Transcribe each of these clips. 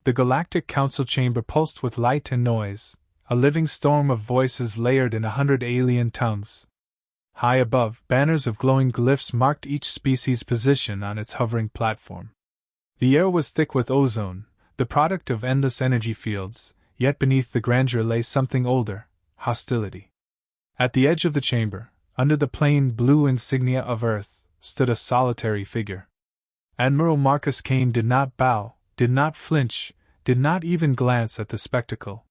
The Galactic Council chamber pulsed with light and noise, a living storm of voices layered in 100 alien tongues. High above, banners of glowing glyphs marked each species' position on its hovering platform. The air was thick with ozone, the product of endless energy fields, yet beneath the grandeur lay something older: hostility. At the edge of the chamber, under the plain blue insignia of Earth, stood a solitary figure. Admiral Marcus Kane did not bow, did not flinch, did not even glance at the spectacle.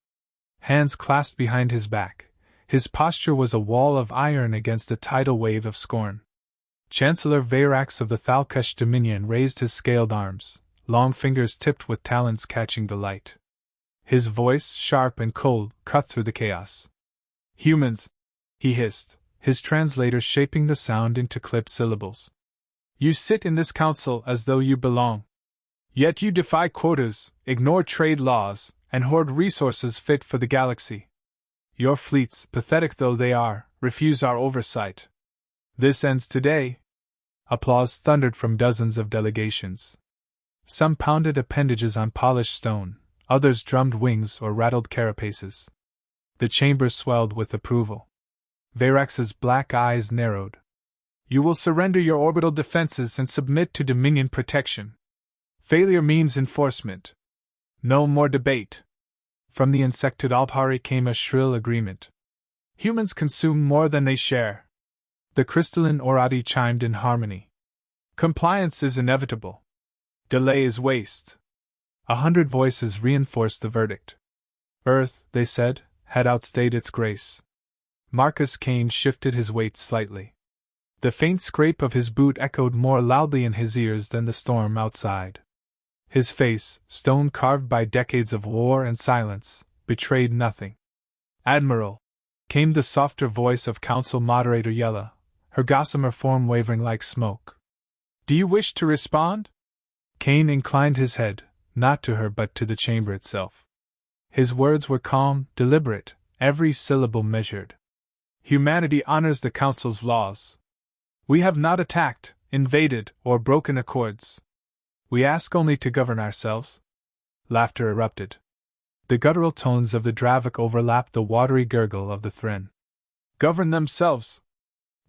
Hands clasped behind his back, his posture was a wall of iron against a tidal wave of scorn. Chancellor Verax of the Thalkesh Dominion raised his scaled arms, long fingers tipped with talons catching the light. His voice, sharp and cold, cut through the chaos. "Humans," he hissed, his translator shaping the sound into clipped syllables. "You sit in this council as though you belong. Yet you defy quotas, ignore trade laws, and hoard resources fit for the galaxy. Your fleets, pathetic though they are, refuse our oversight. This ends today." Applause thundered from dozens of delegations. Some pounded appendages on polished stone, others drummed wings or rattled carapaces. The chamber swelled with approval. Verax's black eyes narrowed. "You will surrender your orbital defenses and submit to Dominion protection. Failure means enforcement. No more debate." From the insected Alphari came a shrill agreement. "Humans consume more than they share." The crystalline Orati chimed in harmony. "Compliance is inevitable. Delay is waste." 100 voices reinforced the verdict. Earth, they said, had outstayed its grace. Marcus Kane shifted his weight slightly. The faint scrape of his boot echoed more loudly in his ears than the storm outside. His face, stone carved by decades of war and silence, betrayed nothing. "Admiral," came the softer voice of Council Moderator Yella, her gossamer form wavering like smoke. "Do you wish to respond?" Kane inclined his head, not to her but to the chamber itself. His words were calm, deliberate, every syllable measured. "Humanity honors the Council's laws. We have not attacked, invaded, or broken accords. We ask only to govern ourselves." Laughter erupted. The guttural tones of the Dravik overlapped the watery gurgle of the Thren. "Govern themselves?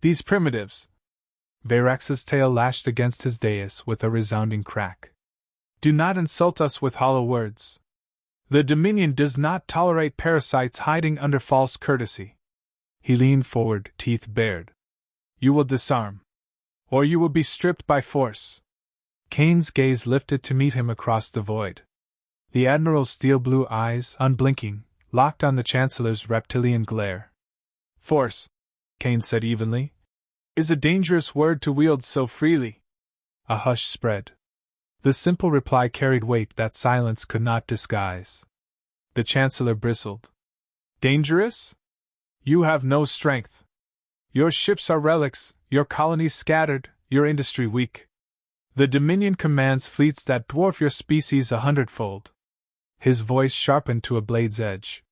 These primitives!" Verax's tail lashed against his dais with a resounding crack. "Do not insult us with hollow words. The Dominion does not tolerate parasites hiding under false courtesy." He leaned forward, teeth bared. "You will disarm. Or you will be stripped by force." Kane's gaze lifted to meet him across the void. The Admiral's steel-blue eyes, unblinking, locked on the Chancellor's reptilian glare. "Force," Kane said evenly, "is a dangerous word to wield so freely." A hush spread. The simple reply carried weight that silence could not disguise. The Chancellor bristled. "Dangerous? You have no strength. Your ships are relics, your colonies scattered, your industry weak. The Dominion commands fleets that dwarf your species 100-fold. His voice sharpened to a blade's edge.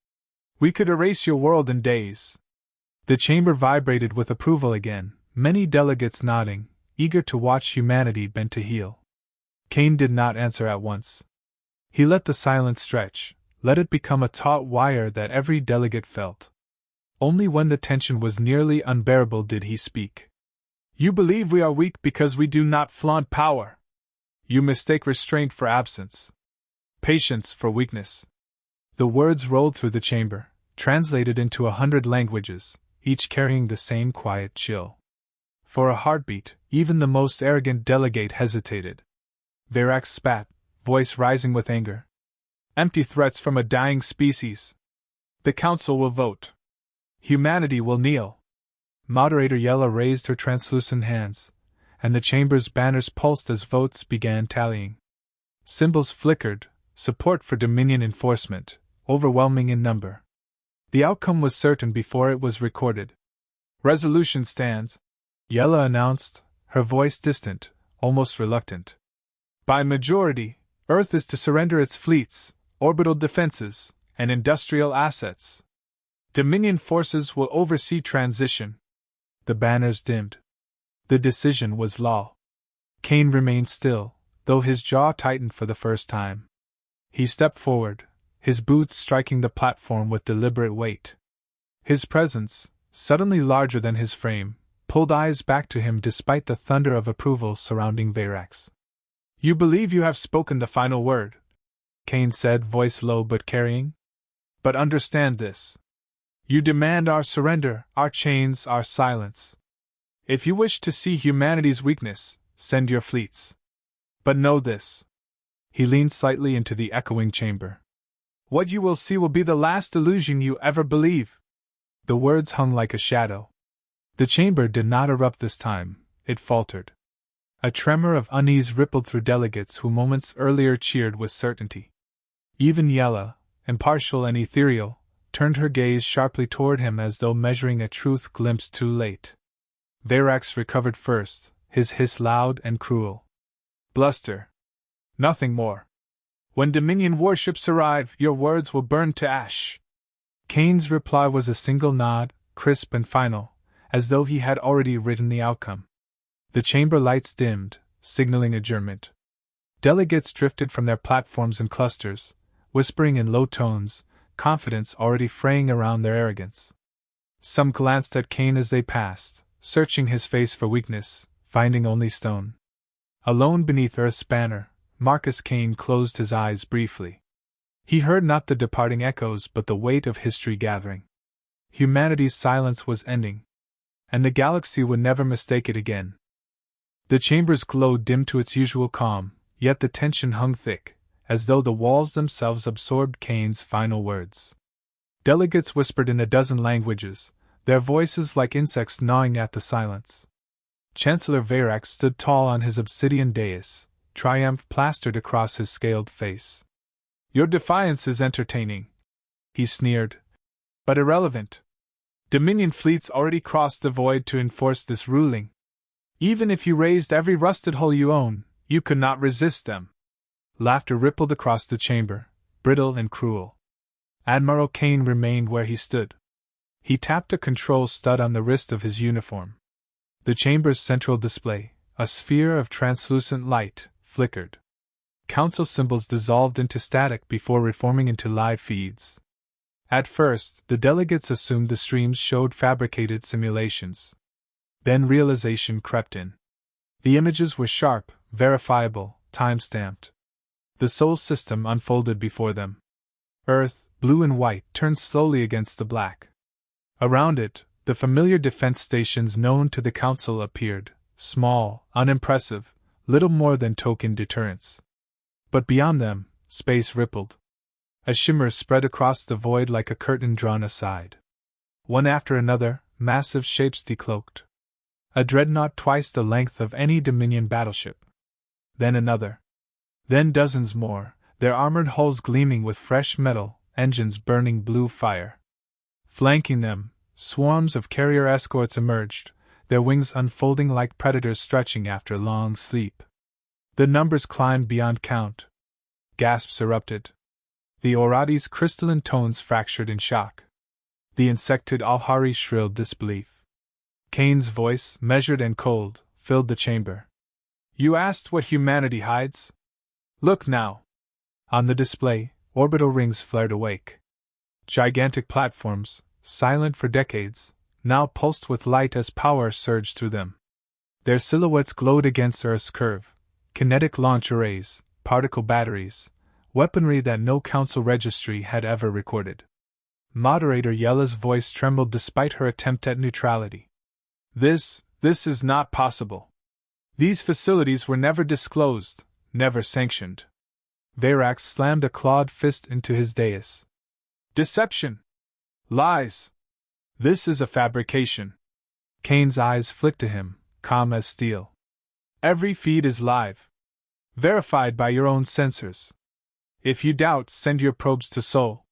"We could erase your world in days." The chamber vibrated with approval again, many delegates nodding, eager to watch humanity bend to heel. Kane did not answer at once. He let the silence stretch, let it become a taut wire that every delegate felt. Only when the tension was nearly unbearable did he speak. "You believe we are weak because we do not flaunt power. You mistake restraint for absence. Patience for weakness." The words rolled through the chamber, translated into 100 languages, each carrying the same quiet chill. For a heartbeat, even the most arrogant delegate hesitated. Verax spat, voice rising with anger. "Empty threats from a dying species. The Council will vote. Humanity will kneel." Moderator Yella raised her translucent hands, and the chamber's banners pulsed as votes began tallying. Symbols flickered, support for Dominion enforcement, overwhelming in number. The outcome was certain before it was recorded. "Resolution stands," Yella announced, her voice distant, almost reluctant. "By majority, Earth is to surrender its fleets, orbital defenses, and industrial assets. Dominion forces will oversee transition." The banners dimmed. The decision was law. Kane remained still, though his jaw tightened for the first time. He stepped forward, his boots striking the platform with deliberate weight. His presence, suddenly larger than his frame, pulled eyes back to him despite the thunder of approval surrounding Verax. "You believe you have spoken the final word," Kane said, voice low but carrying. "But understand this. You demand our surrender, our chains, our silence. If you wish to see humanity's weakness, send your fleets. But know this." He leaned slightly into the echoing chamber. "What you will see will be the last illusion you ever believe." The words hung like a shadow. The chamber did not erupt this time, it faltered. A tremor of unease rippled through delegates who moments earlier cheered with certainty. Even Yella, impartial and ethereal, turned her gaze sharply toward him as though measuring a truth glimpsed too late. Verax recovered first, his hiss loud and cruel. "Bluster. Nothing more. When Dominion warships arrive, your words will burn to ash." Kane's reply was a single nod, crisp and final, as though he had already written the outcome. The chamber lights dimmed, signaling adjournment. Delegates drifted from their platforms in clusters, whispering in low tones, confidence already fraying around their arrogance. Some glanced at Kane as they passed, searching his face for weakness, finding only stone. Alone beneath Earth's banner, Marcus Kane closed his eyes briefly. He heard not the departing echoes but the weight of history gathering. Humanity's silence was ending, and the galaxy would never mistake it again. The chamber's glow dimmed to its usual calm, yet the tension hung thick, as though the walls themselves absorbed Kane's final words. Delegates whispered in a dozen languages, their voices like insects gnawing at the silence. Chancellor Verax stood tall on his obsidian dais, triumph plastered across his scaled face. "Your defiance is entertaining," he sneered, "but irrelevant. Dominion fleets already crossed the void to enforce this ruling. Even if you raised every rusted hull you own, you could not resist them." Laughter rippled across the chamber, brittle and cruel. Admiral Kane remained where he stood. He tapped a control stud on the wrist of his uniform. The chamber's central display, a sphere of translucent light, flickered. Council symbols dissolved into static before reforming into live feeds. At first, the delegates assumed the streams showed fabricated simulations. Then realization crept in. The images were sharp, verifiable, time-stamped. The Sol system unfolded before them. Earth, blue and white, turned slowly against the black. Around it, the familiar defense stations known to the Council appeared, small, unimpressive, little more than token deterrents. But beyond them, space rippled. A shimmer spread across the void like a curtain drawn aside. One after another, massive shapes decloaked. A dreadnought twice the length of any Dominion battleship. Then another. Then dozens more, their armored hulls gleaming with fresh metal, engines burning blue fire. Flanking them, swarms of carrier escorts emerged, their wings unfolding like predators stretching after long sleep. The numbers climbed beyond count. Gasps erupted. The Orati's crystalline tones fractured in shock. The insected Alhari shrilled disbelief. Kane's voice, measured and cold, filled the chamber. "You asked what humanity hides? Look now." On the display, orbital rings flared awake. Gigantic platforms, silent for decades, now pulsed with light as power surged through them. Their silhouettes glowed against Earth's curve. Kinetic launch arrays, particle batteries, weaponry that no council registry had ever recorded. Moderator Yella's voice trembled despite her attempt at neutrality. This is not possible. These facilities were never disclosed, never sanctioned." Verax slammed a clawed fist into his dais. "Deception! Lies! This is a fabrication." Kane's eyes flicked to him, calm as steel. "Every feed is live. Verified by your own sensors. If you doubt, send your probes to Sol.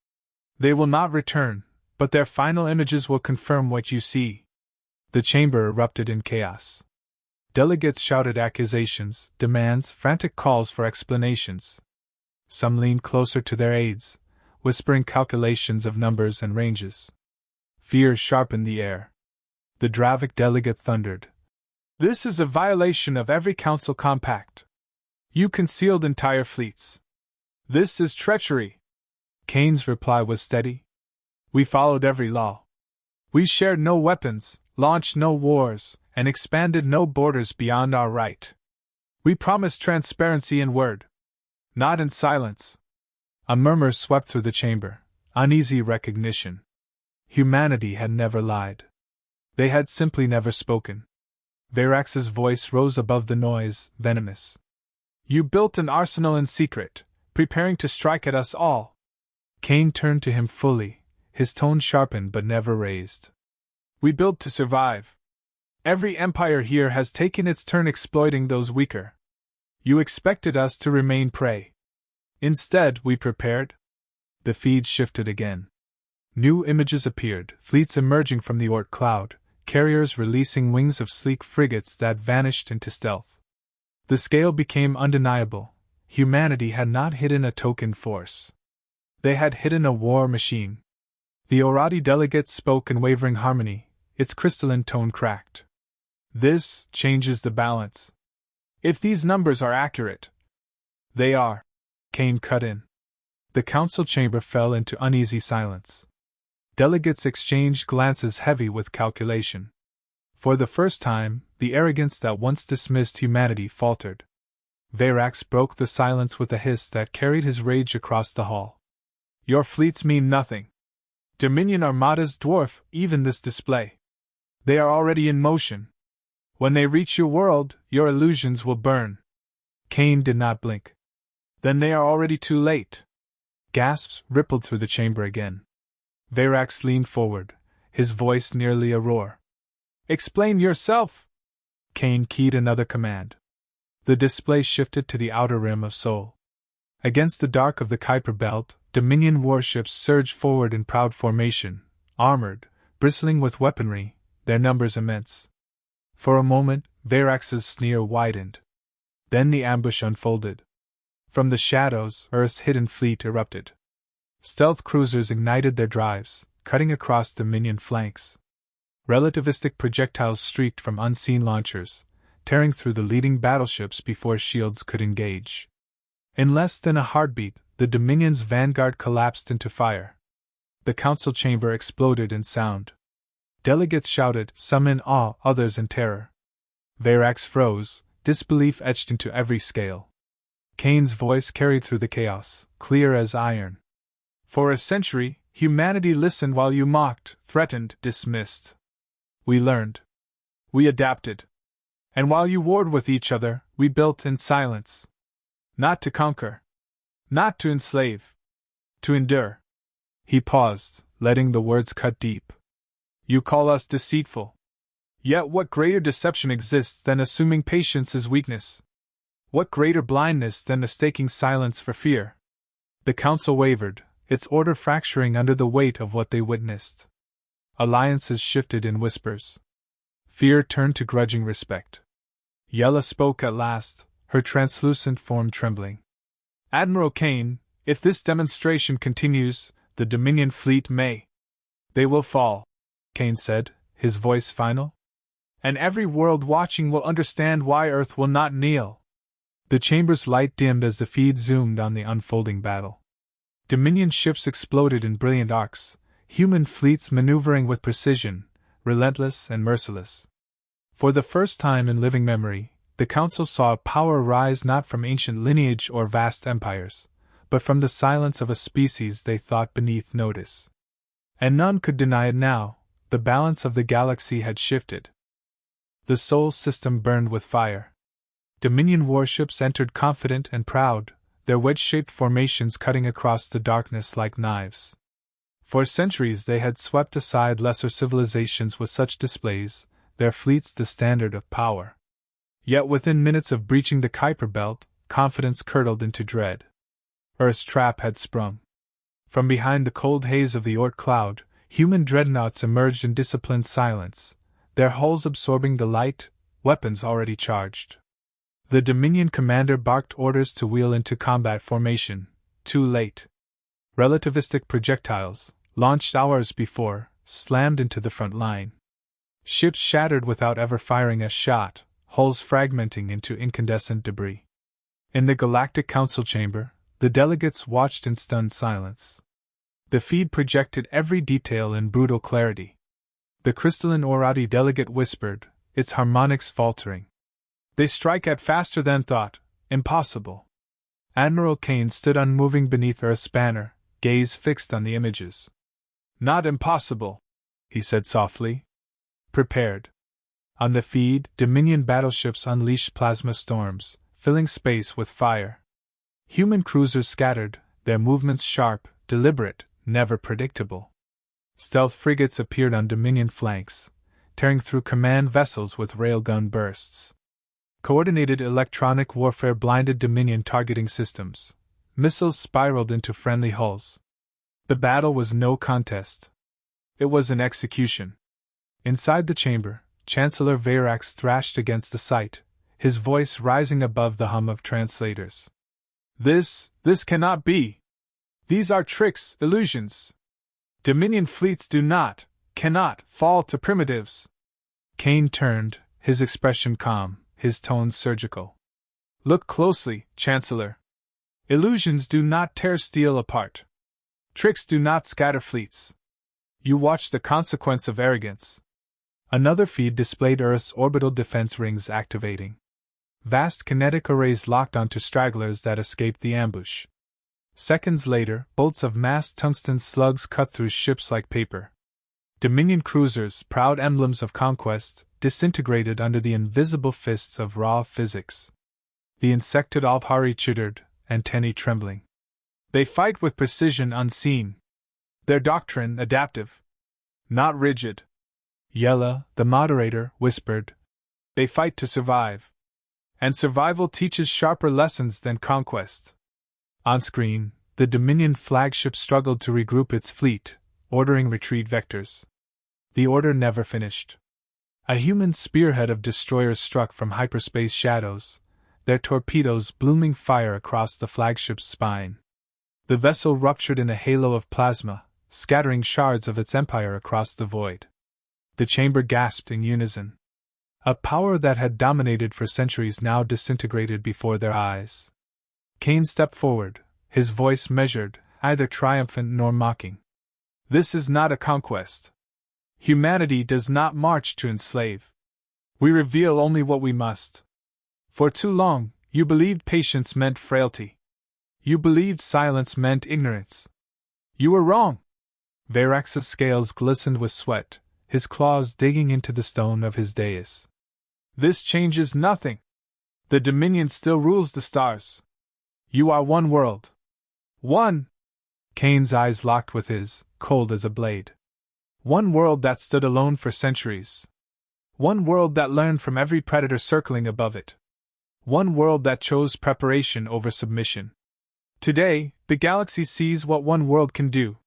They will not return, but their final images will confirm what you see." The chamber erupted in chaos. Delegates shouted accusations, demands, frantic calls for explanations. Some leaned closer to their aides, whispering calculations of numbers and ranges. Fear sharpened the air. The Dravic delegate thundered. "This is a violation of every council compact. You concealed entire fleets. This is treachery. Kane's reply was steady. We followed every law. We shared no weapons, launched no wars, and expanded no borders beyond our right. We promised transparency in word, not in silence. A murmur swept through the chamber, uneasy recognition. Humanity had never lied. They had simply never spoken. Verax's voice rose above the noise, venomous. You built an arsenal in secret, preparing to strike at us all. Kane turned to him fully, his tone sharpened but never raised. We built to survive. Every empire here has taken its turn exploiting those weaker. You expected us to remain prey. Instead, we prepared. The feed shifted again. New images appeared, fleets emerging from the Oort cloud, carriers releasing wings of sleek frigates that vanished into stealth. The scale became undeniable. Humanity had not hidden a token force. They had hidden a war machine. The Orati delegate spoke in wavering harmony, its crystalline tone cracked. This changes the balance. If these numbers are accurate. They are. Kane cut in. The council chamber fell into uneasy silence. Delegates exchanged glances heavy with calculation. For the first time, the arrogance that once dismissed humanity faltered. Verax broke the silence with a hiss that carried his rage across the hall. Your fleets mean nothing. Dominion armadas dwarf even this display. They are already in motion. When they reach your world, your illusions will burn. Kane did not blink. Then they are already too late. Gasps rippled through the chamber again. Verax leaned forward, his voice nearly a roar. Explain yourself! Kane keyed another command. The display shifted to the outer rim of Sol. Against the dark of the Kuiper Belt, Dominion warships surged forward in proud formation, armored, bristling with weaponry, their numbers immense. For a moment, Verax's sneer widened. Then the ambush unfolded. From the shadows, Earth's hidden fleet erupted. Stealth cruisers ignited their drives, cutting across Dominion flanks. Relativistic projectiles streaked from unseen launchers, tearing through the leading battleships before shields could engage. In less than a heartbeat, the Dominion's vanguard collapsed into fire. The council chamber exploded in sound. Delegates shouted, some in awe, others in terror. Verax froze, disbelief etched into every scale. Kane's voice carried through the chaos, clear as iron. For a century, humanity listened while you mocked, threatened, dismissed. We learned. We adapted. And while you warred with each other, we built in silence. Not to conquer. Not to enslave. To endure. He paused, letting the words cut deep. You call us deceitful. Yet what greater deception exists than assuming patience is weakness? What greater blindness than mistaking silence for fear? The council wavered, its order fracturing under the weight of what they witnessed. Alliances shifted in whispers. Fear turned to grudging respect. Yella spoke at last, her translucent form trembling. Admiral Kane, if this demonstration continues, the Dominion fleet may. They will fall, Kane said, his voice final. And every world watching will understand why Earth will not kneel. The chamber's light dimmed as the feed zoomed on the unfolding battle. Dominion ships exploded in brilliant arcs, human fleets maneuvering with precision, relentless and merciless. For the first time in living memory, the Council saw a power rise not from ancient lineage or vast empires, but from the silence of a species they thought beneath notice. And none could deny it now, the balance of the galaxy had shifted. The Sol system burned with fire. Dominion warships entered confident and proud, their wedge-shaped formations cutting across the darkness like knives. For centuries they had swept aside lesser civilizations with such displays, their fleets the standard of power. Yet within minutes of breaching the Kuiper Belt, confidence curdled into dread. Earth's trap had sprung. From behind the cold haze of the Oort cloud, human dreadnoughts emerged in disciplined silence, their hulls absorbing the light, weapons already charged. The Dominion commander barked orders to wheel into combat formation, too late. Relativistic projectiles, launched hours before, slammed into the front line. Ships shattered without ever firing a shot, hulls fragmenting into incandescent debris. In the Galactic Council chamber, The delegates watched in stunned silence. The feed projected every detail in brutal clarity. The crystalline Orati delegate whispered, its harmonics faltering. They strike at faster than thought. Impossible. Admiral Kane stood unmoving beneath Earth's banner, gaze fixed on the images. Not impossible, he said softly. Prepared. On the feed, Dominion battleships unleashed plasma storms, filling space with fire. Human cruisers scattered, their movements sharp, deliberate, never predictable. Stealth frigates appeared on Dominion flanks, tearing through command vessels with railgun bursts. Coordinated electronic warfare blinded Dominion targeting systems. Missiles spiraled into friendly hulls. The battle was no contest. It was an execution. Inside the chamber, Chancellor Verax thrashed against the sight, his voice rising above the hum of translators. This cannot be. These are tricks, illusions. Dominion fleets cannot fall to primitives. Kane turned, his expression calm, his tone surgical. Look closely, Chancellor. Illusions do not tear steel apart. Tricks do not scatter fleets. You watch the consequence of arrogance. Another feed displayed Earth's orbital defense rings activating. Vast kinetic arrays locked onto stragglers that escaped the ambush. Seconds later, bolts of massed tungsten slugs cut through ships like paper. Dominion cruisers, proud emblems of conquest, disintegrated under the invisible fists of raw physics. The insected Alphari chittered, antennae trembling. They fight with precision unseen. Their doctrine adaptive, not rigid. Yella, the moderator, whispered, they fight to survive. And survival teaches sharper lessons than conquest. On screen, the Dominion flagship struggled to regroup its fleet, ordering retreat vectors. The order never finished. A human spearhead of destroyers struck from hyperspace shadows, their torpedoes blooming fire across the flagship's spine. The vessel ruptured in a halo of plasma, scattering shards of its empire across the void. The chamber gasped in unison. A power that had dominated for centuries now disintegrated before their eyes. Kane stepped forward, his voice measured, neither triumphant nor mocking. This is not a conquest. Humanity does not march to enslave. We reveal only what we must. For too long, you believed patience meant frailty. You believed silence meant ignorance. You were wrong. Verax's scales glistened with sweat, his claws digging into the stone of his dais. This changes nothing. The Dominion still rules the stars. You are one world. One. Kane's eyes locked with his, cold as a blade. One world that stood alone for centuries. One world that learned from every predator circling above it. One world that chose preparation over submission. Today, the galaxy sees what one world can do.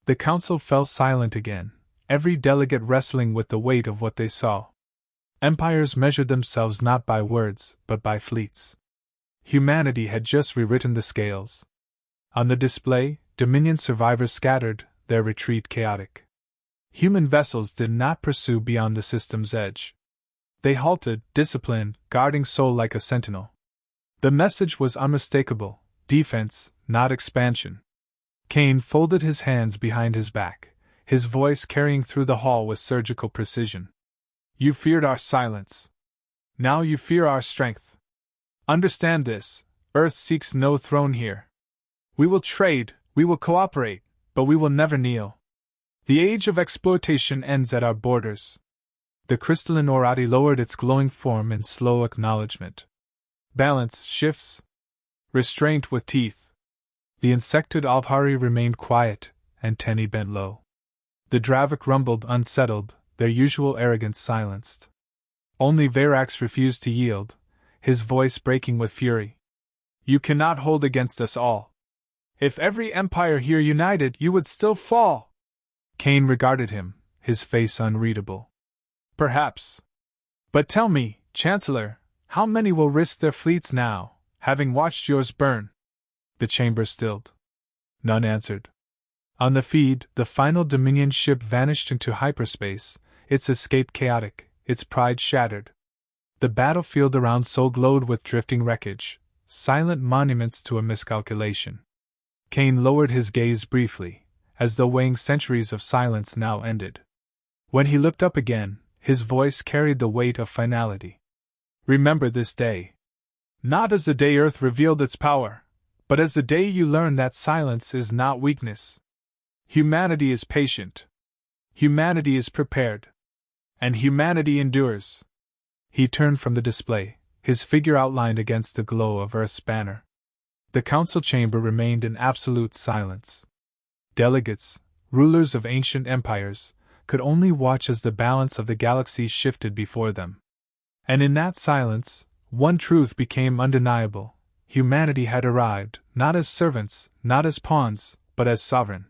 The council fell silent again, every delegate wrestling with the weight of what they saw. Empires measured themselves not by words, but by fleets. Humanity had just rewritten the scales. On the display, Dominion survivors scattered, their retreat chaotic. Human vessels did not pursue beyond the system's edge. They halted, disciplined, guarding Sol like a sentinel. The message was unmistakable: defense, not expansion. Kane folded his hands behind his back, his voice carrying through the hall with surgical precision. You feared our silence. Now you fear our strength. Understand this: Earth seeks no throne here. We will trade, we will cooperate, but we will never kneel. The age of exploitation ends at our borders. The crystalline Orati lowered its glowing form in slow acknowledgement. Balance shifts. Restraint with teeth. The insected Alphari remained quiet, antennae bent low. The Dravik rumbled unsettled, their usual arrogance silenced. Only Verax refused to yield, his voice breaking with fury. You cannot hold against us all. If every empire here united, you would still fall. Kane regarded him, his face unreadable. Perhaps. But tell me, Chancellor, how many will risk their fleets now, having watched yours burn? The chamber stilled. None answered. On the feed, the final Dominion ship vanished into hyperspace, its escape chaotic, its pride shattered. The battlefield around Sol glowed with drifting wreckage, silent monuments to a miscalculation. Kane lowered his gaze briefly, as though weighing centuries of silence now ended. When he looked up again, his voice carried the weight of finality. Remember this day. Not as the day Earth revealed its power, but as the day you learn that silence is not weakness. Humanity is patient. Humanity is prepared. And humanity endures. He turned from the display, his figure outlined against the glow of Earth's banner. The council chamber remained in absolute silence. Delegates, rulers of ancient empires, could only watch as the balance of the galaxies shifted before them. And in that silence, one truth became undeniable: humanity had arrived, not as servants, not as pawns, but as sovereign.